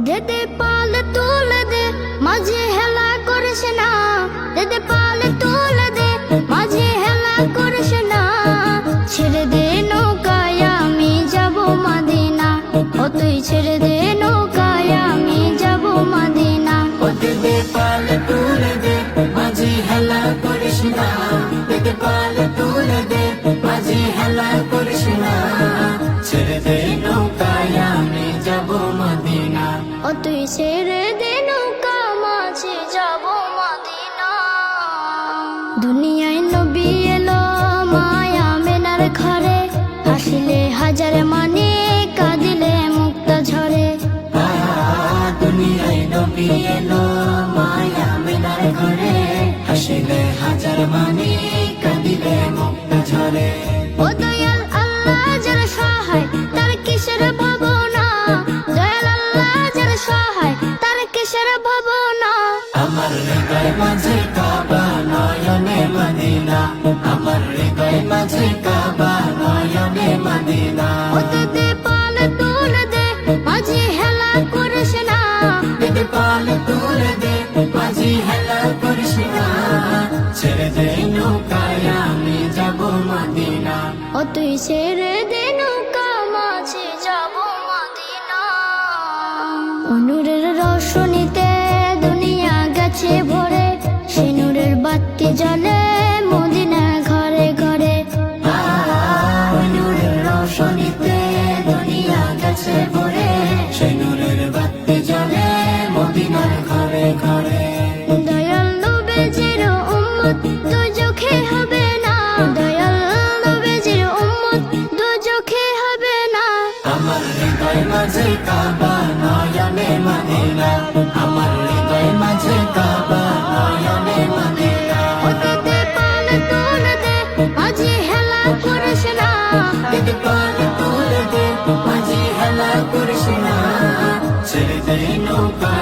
দেদে পাল তুলে দে মাঝে হেলা করিস না, দেদে পাল তুলে দে মাঝে হেলা করিস না। ছেড়ে দে নৌকায় আমি যাব মদিনা, ও তুই ছেড়ে দে নৌকায় আমি যাব মদিনা। ও দেদে পাল তুলে দে মাঝে হেলা করিস না, দেদে পাল তুলে দে মাঝে হেলা করিস না। ছেড়ে দে নৌকায় আমি যাব মদিনা, ও তুই ছেড়ে দে নৌকা মাঝে যাব মদিনা। দুনিয়ায় নবী এলো মায়া মেনার ঘরে, হাসিলে হাজার মানে কাঁদিলে মুক্তা ঝরে। দুনিয়ায় নবী এলো মায়া মেনার ঘরে, হাসিলে হাজার মানে কাঁদিলে মুক্তা ঝরে। ও দয়াল আল্লাহ যার সহায় তার কিসের ভাবনা, দয়াল আল্লাহ যার সহায় তার কিসের ভাবনা। আমার হৃদয় মাঝে কাবা নয়নে মদিনা, আমার হৃদয় মাঝে কাবা নয়নে মদিনা। ও দেদে পাল তুলে দে মাঝে হেলা করিস না, দেদে পাল তুলে দে মাঝি হেলা করিস না। ছেড়ে দে নৌকায় আমি যাব মদিনা, ও তুই ছেড়ে দে নৌকা মাঝে যাব মদিনা। নূরের রোশনীতে দুনিয়া গেছে ভরে, সে নূরের বাতি জ্বলে মদিনা ঘরে ঘরে। নূরের রোশনীতে দুনিয়া গেছে ভরে, সে নূরের বাতি জ্বলে মদিনার ঘরে ঘরে। দয়াল নবীজির উম্মত দুজখে হবে না, দয়াল নবীজির উম্মত দুজখে হবে না। আমার হৃদয় মাঝে কাবা নয়নে মদিনা, আমার হৃদয় মাঝে কাবা নয়নে মদিনা। ও দেদে পাল তুলে দে মাঝে হেলা করিস না, দেদে পাল তুলে দে মাঝি হেলা করিস না। ছেড়ে দে নৌকা